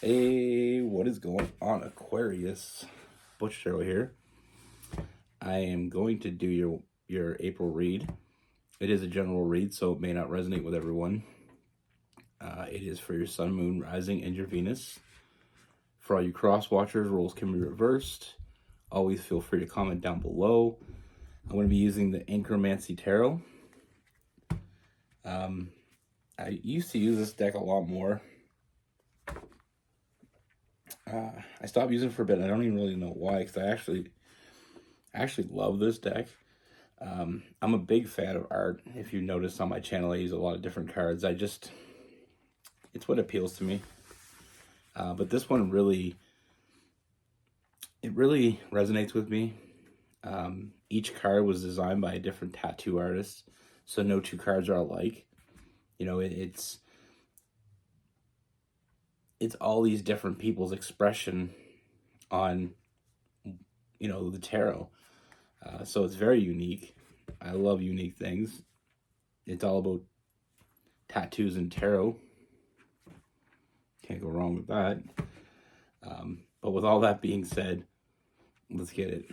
Hey, what is going on, Aquarius? Butch here. I am going to do your April read. It is a general read, so it may not resonate with everyone. It is for your Sun, Moon, Rising, and your Venus. For all you cross watchers, roles can be reversed. Always feel free to comment down below. I'm going to be using the Anchromancy Tarot. I used to use this deck a lot more. I stopped using it for a bit. I don't even really know why, because I actually love this deck. I'm a big fan of art. If you notice on my channel, I use a lot of different cards. It's what appeals to me. But this one really resonates with me. Each card was designed by a different tattoo artist, so no two cards are alike. You know, it's all these different people's expression on, the tarot. So it's very unique. I love unique things. It's all about tattoos and tarot. Can't go wrong with that. But with all that being said, let's get it.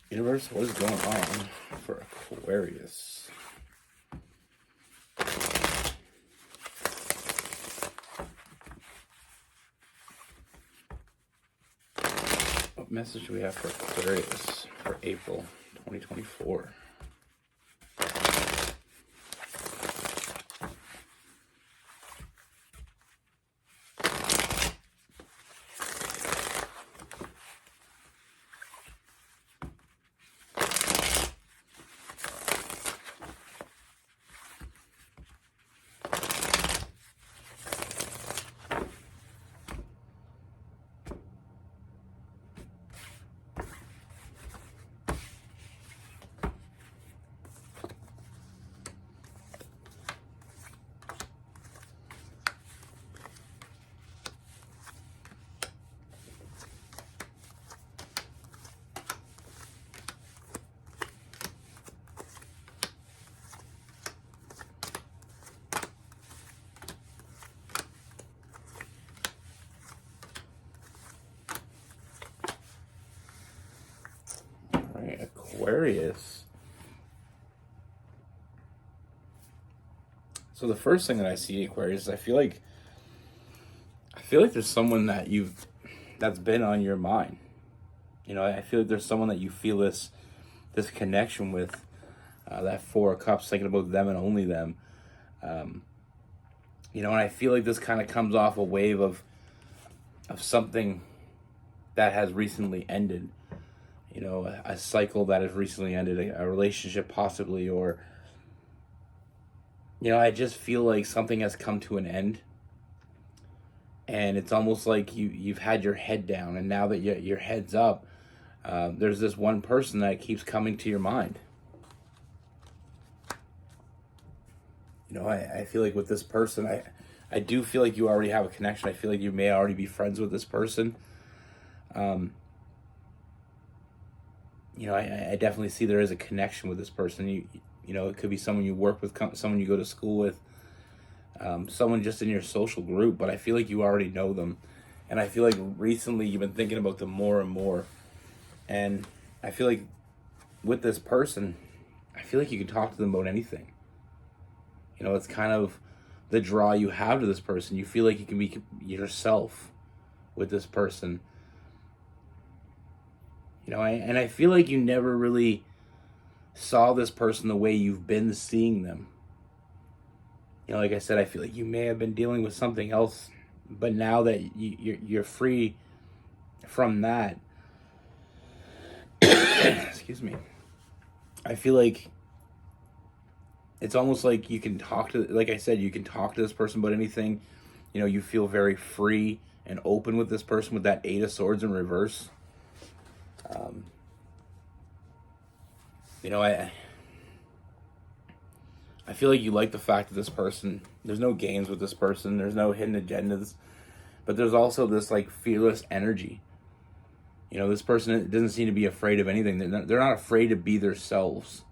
Universe, what is going on for Aquarius? What message do we have for Aquarius for April 2024? Aquarius. So the first thing that I see, Aquarius, is I feel like there's someone that's been on your mind. I feel like there's someone that you feel this connection with. That Four of Cups, thinking about them and only them. And I feel like this kind of comes off a wave of something that has recently ended. A cycle that has recently ended, a relationship possibly, or, I just feel like something has come to an end. And it's almost like you've had your head down, and now that your head's up, there's this one person that keeps coming to your mind. I feel like with this person, I do feel like you already have a connection. I feel like you may already be friends with this person. I definitely see there is a connection with this person. It could be someone you work with, someone you go to school with, someone just in your social group, but I feel like you already know them. And I feel like recently you've been thinking about them more and more. And I feel like with this person, I feel like you can talk to them about anything. It's kind of the draw you have to this person. You feel like you can be yourself with this person. And I feel like you never really saw this person the way you've been seeing them. Like I said, I feel like you may have been dealing with something else, but now that you're free from that, excuse me, I feel like it's almost like you can talk to, like I said, you can talk to this person about anything. You feel very free and open with this person with that Eight of Swords in reverse. I feel like you like the fact that this person, there's no games with this person, there's no hidden agendas, but there's also this like fearless energy. This person doesn't seem to be afraid of anything. They're not afraid to be themselves.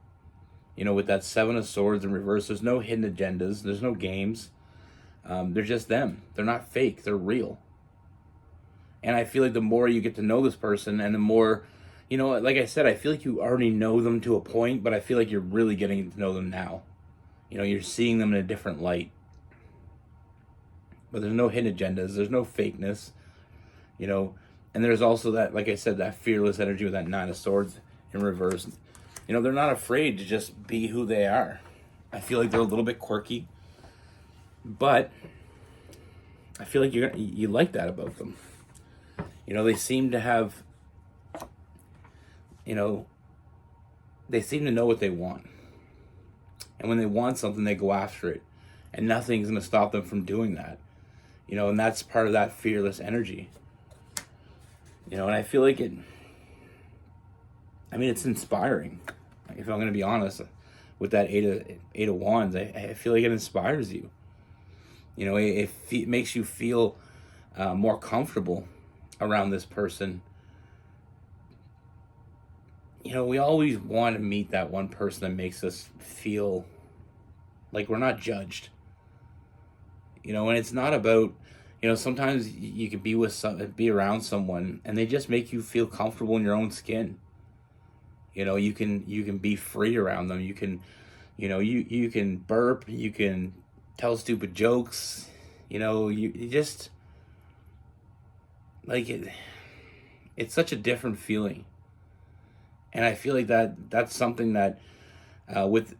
With that Seven of Swords in reverse, there's no hidden agendas, there's no games. They're just them. They're not fake. They're real. And I feel like the more you get to know this person, and the more, like I said, I feel like you already know them to a point, but I feel like you're really getting to know them now. You're seeing them in a different light. But there's no hidden agendas. There's no fakeness. And there's also that, like I said, that fearless energy with that Nine of Swords in reverse. They're not afraid to just be who they are. I feel like they're a little bit quirky, but I feel like you like that about them. They seem to have, they seem to know what they want. And when they want something, they go after it. And nothing's going to stop them from doing that. And that's part of that fearless energy. And I feel like it's inspiring. If I'm going to be honest, with that eight of Wands, I feel like it inspires you. It makes you feel more comfortable around this person. We always want to meet that one person that makes us feel like we're not judged. And it's not about, sometimes you can be around someone and they just make you feel comfortable in your own skin. You can be free around them. You can, you can burp, you can tell stupid jokes, you just, like, it's such a different feeling. And I feel like that's something that, with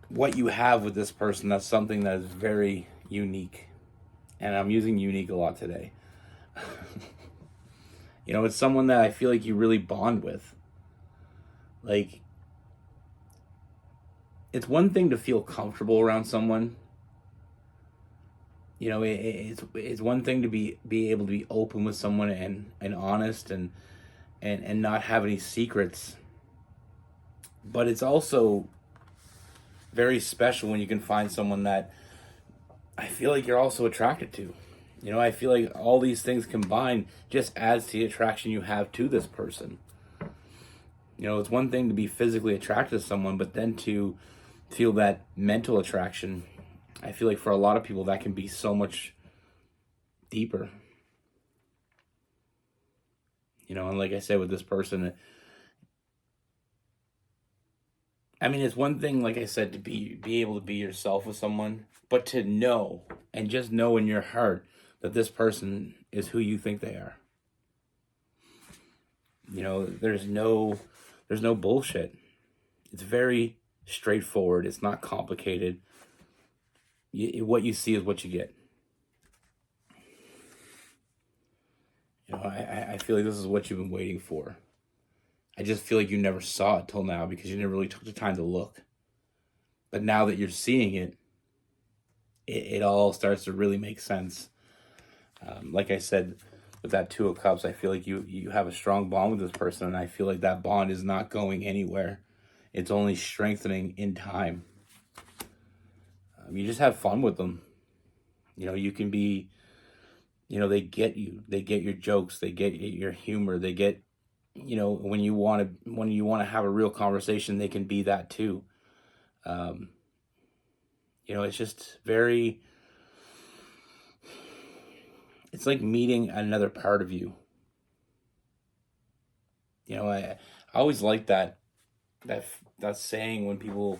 what you have with this person, that's something that is very unique. And I'm using unique a lot today. It's someone that I feel like you really bond with. Like, it's one thing to feel comfortable around someone. It's one thing to be able to be open with someone and honest and not have any secrets. But it's also very special when you can find someone that I feel like you're also attracted to. I feel like all these things combined just adds to the attraction you have to this person. It's one thing to be physically attracted to someone, but then to feel that mental attraction, I feel like for a lot of people that can be so much deeper. And like I said, with this person, it's one thing, like I said, to be able to be yourself with someone, but to know, and just know in your heart, that this person is who you think they are. There's no bullshit. It's very straightforward. It's not complicated. What you see is what you get. I feel like this is what you've been waiting for. I just feel like you never saw it till now because you never really took the time to look. But now that you're seeing it, it all starts to really make sense. Like I said, with that Two of Cups, I feel like you have a strong bond with this person, and I feel like that bond is not going anywhere. It's only strengthening in time. You just have fun with them. You can be, they get you. They get your jokes. They get your humor. They get, when you want to have a real conversation, they can be that too. It's just very, it's like meeting another part of you. I always like that saying when people,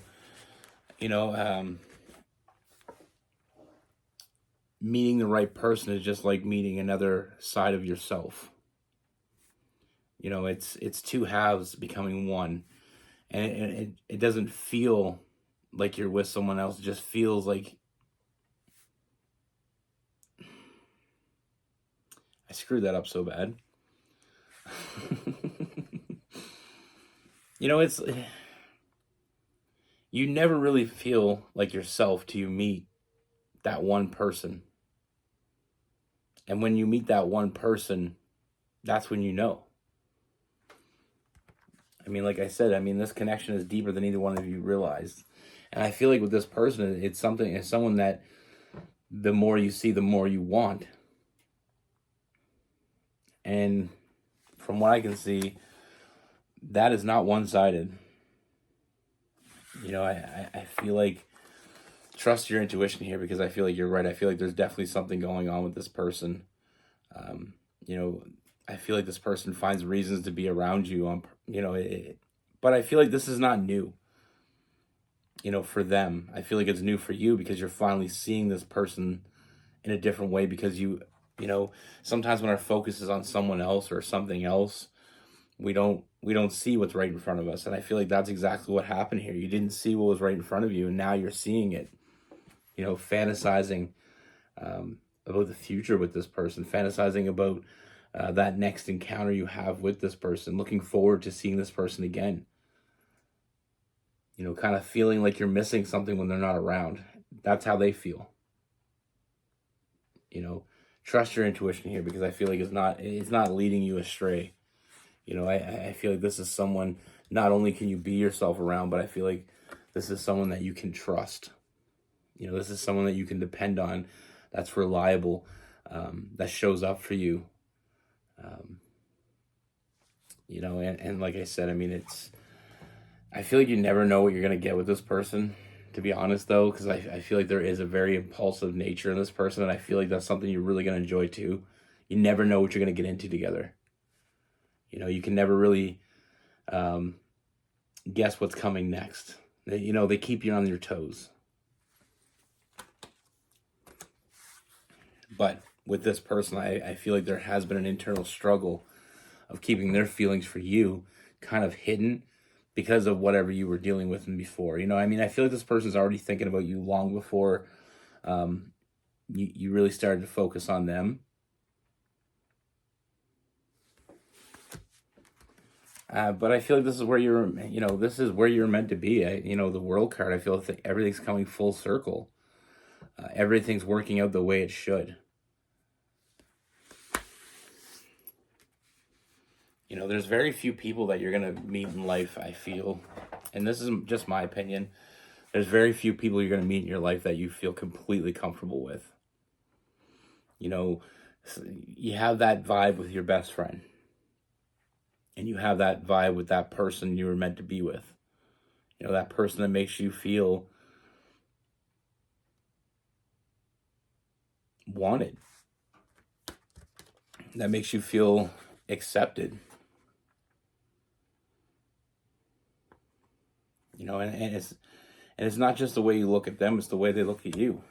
meeting the right person is just like meeting another side of yourself. It's two halves becoming one, and it doesn't feel like you're with someone else. It just feels like, I screwed that up so bad. It's, you never really feel like yourself till you meet that one person. And when you meet that one person, that's when you know. Like I said, this connection is deeper than either one of you realized. And I feel like with this person, it's someone that the more you see, the more you want. And from what I can see, that is not one-sided. I feel like trust your intuition here, because I feel like you're right. I feel like there's definitely something going on with this person. You know, I feel like this person finds reasons to be around you on, but I feel like this is not new, for them. I feel like it's new for you because you're finally seeing this person in a different way, because you know, sometimes when our focus is on someone else or something else, we don't see what's right in front of us. And I feel like that's exactly what happened here. You didn't see what was right in front of you, and now you're seeing it, fantasizing about the future with this person, fantasizing about that next encounter you have with this person, looking forward to seeing this person again. Kind of feeling like you're missing something when they're not around. That's how they feel. Trust your intuition here, because I feel like it's not leading you astray. I feel like this is someone, not only can you be yourself around, but I feel like this is someone that you can trust. This is someone that you can depend on, that's reliable, that shows up for you. And like I said, I feel like you never know what you're going to get with this person, to be honest, though, because I feel like there is a very impulsive nature in this person, and I feel like that's something you're really going to enjoy too. You never know what you're going to get into together. You can never really guess what's coming next. They keep you on your toes. But with this person, I feel like there has been an internal struggle of keeping their feelings for you kind of hidden because of whatever you were dealing with them before. I feel like this person's already thinking about you long before you really started to focus on them. But I feel like this is where you're meant to be. The World card, I feel like everything's coming full circle. Everything's working out the way it should. There's very few people that you're going to meet in life, I feel. And this is just my opinion. There's very few people you're going to meet in your life that you feel completely comfortable with. You have that vibe with your best friend. And you have that vibe with that person you were meant to be with. That person that makes you feel wanted. That makes you feel accepted. And it's not just the way you look at them, it's the way they look at you.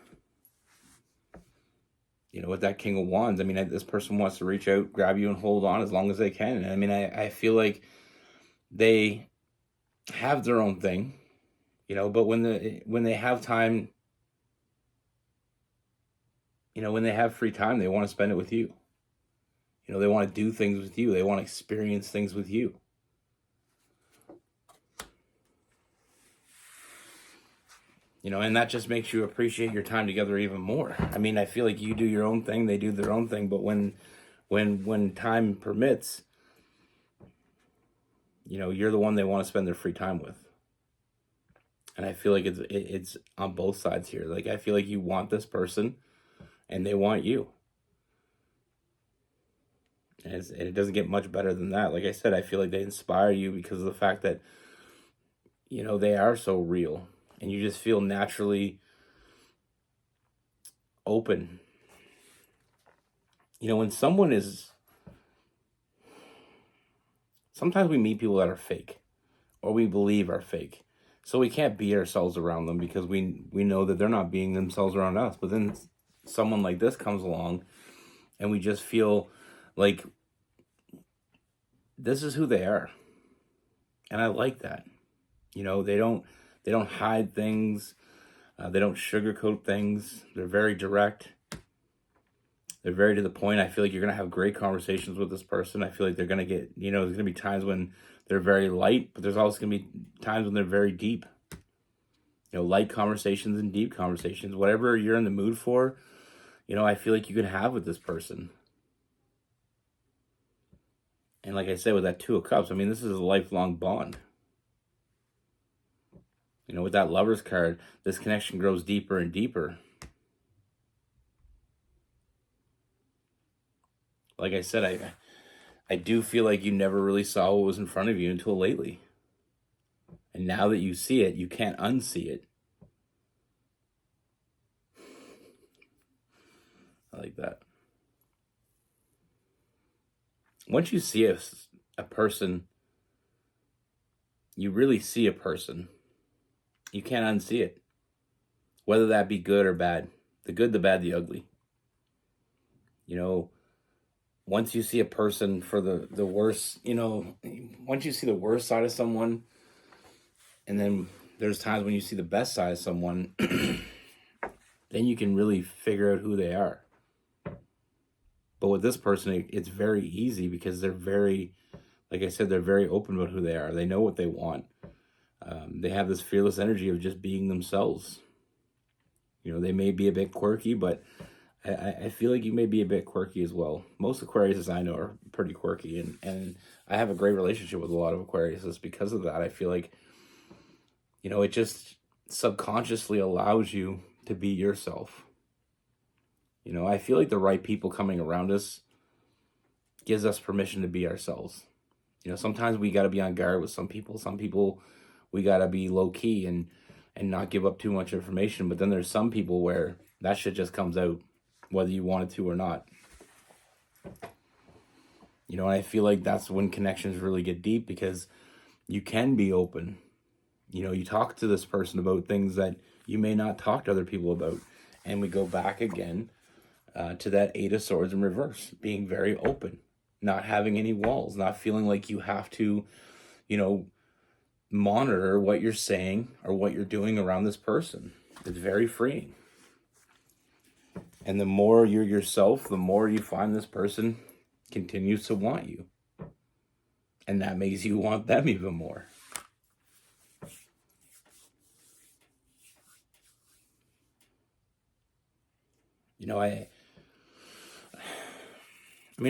With that King of Wands, this person wants to reach out, grab you, and hold on as long as they can. And I feel like they have their own thing, but when they have time, when they have free time, they want to spend it with you. They want to do things with you. They want to experience things with you. And that just makes you appreciate your time together even more. I feel like you do your own thing, they do their own thing, but when time permits, you're the one they want to spend their free time with. And I feel like it's on both sides here. Like, I feel like you want this person and they want you. And it doesn't get much better than that. Like I said, I feel like they inspire you because of the fact that, they are so real. And you just feel naturally open. When someone is... Sometimes we meet people that are fake. Or we believe are fake. So we can't be ourselves around them because we know that they're not being themselves around us. But then someone like this comes along and we just feel like this is who they are. And I like that. They don't hide things. They don't sugarcoat things. They're very direct. They're very to the point. I feel like you're going to have great conversations with this person. I feel like they're going to get, there's going to be times when they're very light, but there's also going to be times when they're very deep. Light conversations and deep conversations. Whatever you're in the mood for, I feel like you can have with this person. And like I said, with that Two of Cups, this is a lifelong bond. With that Lover's card, this connection grows deeper and deeper. Like I said, I do feel like you never really saw what was in front of you until lately. And now that you see it, you can't unsee it. like that. Once you see a person, you really see a person. You can't unsee it. Whether that be good or bad. The good, the bad, the ugly. You know, once you see a person for the worst, once you see the worst side of someone, and then there's times when you see the best side of someone, then you can really figure out who they are. But with this person, it's very easy because they're very, like I said, they're very open about who they are. They know what they want. They have this fearless energy of just being themselves. They may be a bit quirky, but I feel like you may be a bit quirky as well. Most Aquariuses I know are pretty quirky, and I have a great relationship with a lot of Aquariuses because of that. I feel like, it just subconsciously allows you to be yourself. I feel like the right people coming around us gives us permission to be ourselves. Sometimes we got to be on guard with some people. Some people we got to be low key and not give up too much information. But then there's some people where that shit just comes out, whether you want it to or not. And I feel like that's when connections really get deep, because you can be open. You talk to this person about things that you may not talk to other people about. And we go back again to that Eight of Swords in reverse, being very open, not having any walls, not feeling like you have to, monitor what you're saying or what you're doing around this person. It's very freeing. And the more you're yourself, the more you find this person continues to want you. And that makes you want them even more.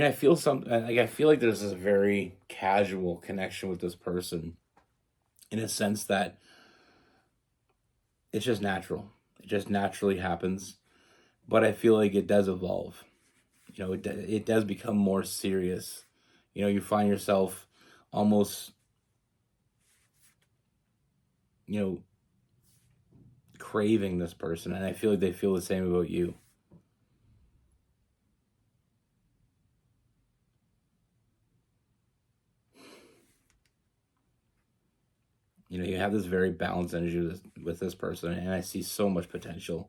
I feel I feel like there's this very casual connection with this person, in a sense that it's just natural. It just naturally happens. But I feel like it does evolve. It does become more serious. You find yourself almost, craving this person. And I feel like they feel the same about you. You have this very balanced energy with this person, and I see so much potential.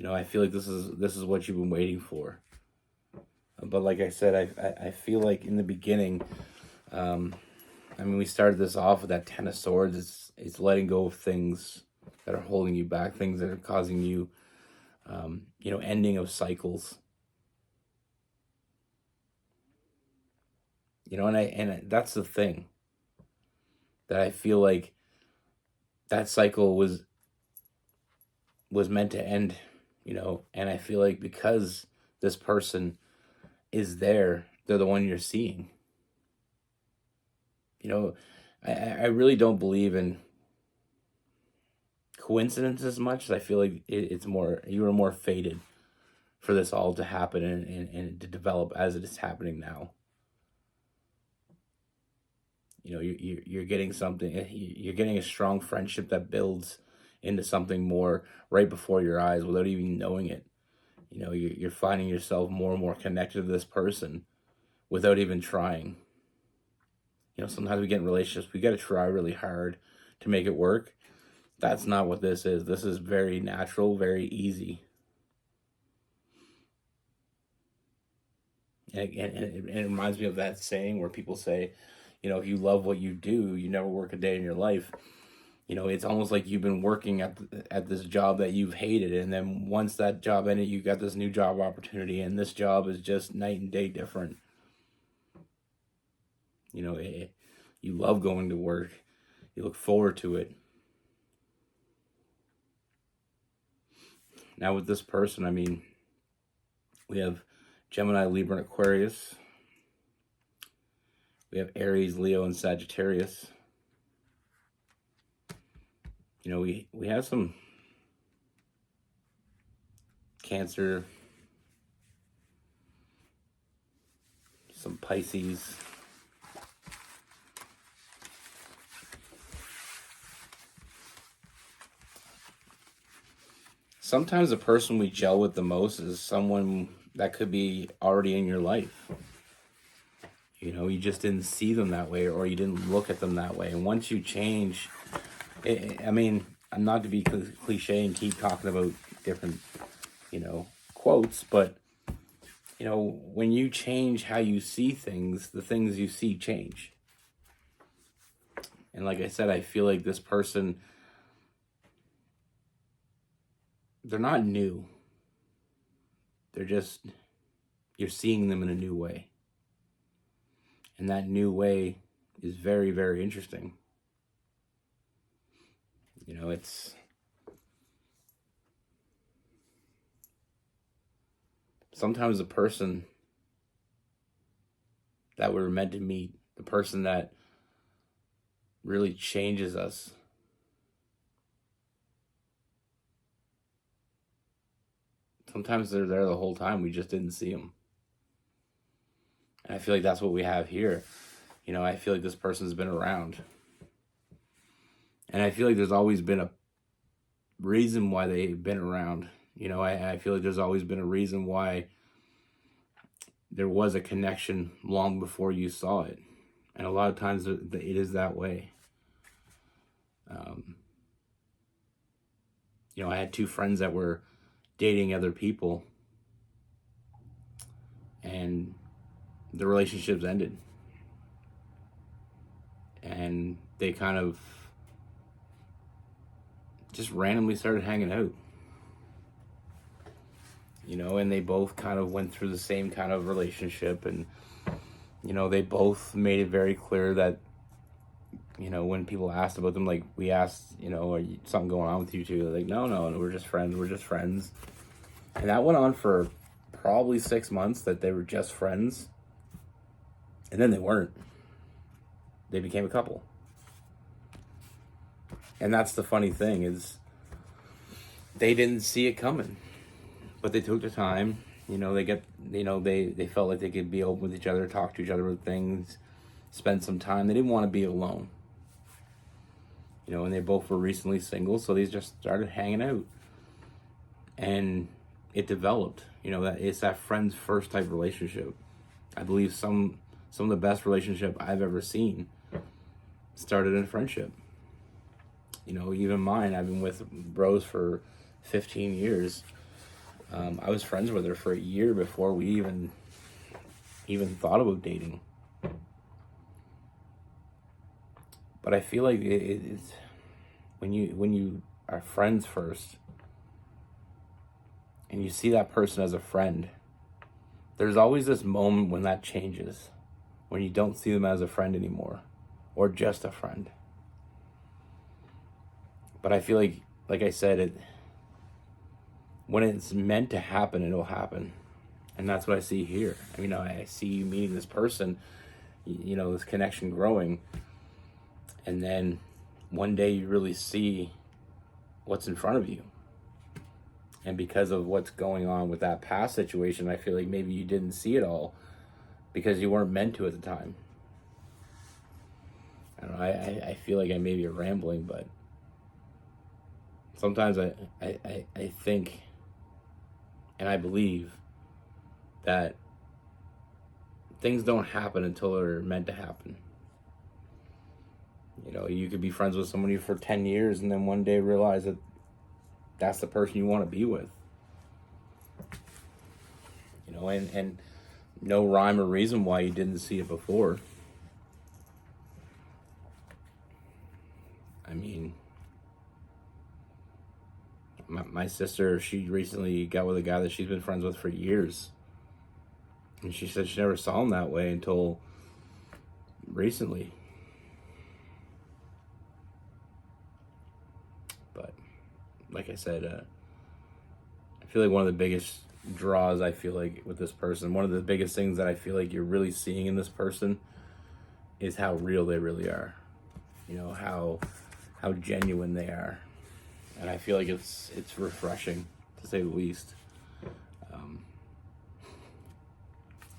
I feel like this is what you've been waiting for. But like I said, I feel like in the beginning, we started this off with that Ten of Swords. It's letting go of things that are holding you back, things that are causing you, ending of cycles. And that's the thing, that I feel like that cycle was meant to end, and I feel like because this person is there, they're the one you're seeing. I really don't believe in coincidence as much as I feel like it's more, you were more fated for this all to happen and to develop as it is happening now. You're getting something, you're getting a strong friendship that builds into something more right before your eyes without even knowing it. You're finding yourself more and more connected to this person without even trying. Sometimes we get in relationships, we got to try really hard to make it work. That's not what this is. This is very natural, very easy. And it reminds me of that saying where people say, if you love what you do, you never work a day in your life. It's almost like you've been working at this job that you've hated, and then once that job ended, you got this new job opportunity, and this job is just night and day different. You love going to work. You look forward to it. Now with this person, we have Gemini, Libra, and Aquarius. We have Aries, Leo, and Sagittarius. We have some Cancer, some Pisces. Sometimes the person we gel with the most is someone that could be already in your life. You know, you just didn't see them that way, or you didn't look at them that way. And once you change, I mean, I'm not to be cliche and keep talking about different, quotes, but, when you change how you see things, the things you see change. And like I said, I feel like this person, they're not new. They're just, you're seeing them in a new way. And that new way is very, very interesting. It's sometimes the person that we're meant to meet, the person that really changes us, sometimes they're there the whole time. We just didn't see them. And I feel like that's what we have here. I feel like this person's been around. And I feel like there's always been a reason why they've been around. I feel like there's always been a reason why there was a connection long before you saw it. And a lot of times it is that way. I had two friends that were dating other people, and the relationships ended. And they kind of just randomly started hanging out. And they both kind of went through the same kind of relationship, and they both made it very clear that when people asked about them, like we asked, are something going on with you two? They're like, no, we're just friends. And that went on for probably 6 months, that they were just friends. And then they weren't. They became a couple. And that's the funny thing, is they didn't see it coming, but they took the time. They felt like they could be open with each other, talk to each other about things, spend some time. They didn't want to be alone. And they both were recently single, so they just started hanging out. And it developed, that it's that friends first type relationship. I believe some of the best relationship I've ever seen started in friendship. Even mine, I've been with bros for 15 years. I was friends with her for a year before we even thought about dating. But I feel like it's when you are friends first, and you see that person as a friend, there's always this moment when that changes, when you don't see them as a friend anymore, or just a friend. But I feel like I said, when it's meant to happen, it'll happen. And that's what I see here. I see you meeting this person, this connection growing. And then one day you really see what's in front of you. And because of what's going on with that past situation, I feel like maybe you didn't see it all because you weren't meant to at the time. I don't know, I feel like I may be rambling, but sometimes I think and I believe that things don't happen until they're meant to happen. You could be friends with somebody for 10 years and then one day realize that that's the person you want to be with. And no rhyme or reason why you didn't see it before. My sister, she recently got with a guy that she's been friends with for years. And she said she never saw him that way until recently. But like I said, I feel like one of the biggest draws I feel like with this person, one of the biggest things that I feel like you're really seeing in this person is how real they really are. How genuine they are. And I feel like it's refreshing, to say the least.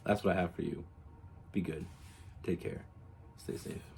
That's what I have for you. Be good. Take care. Stay safe.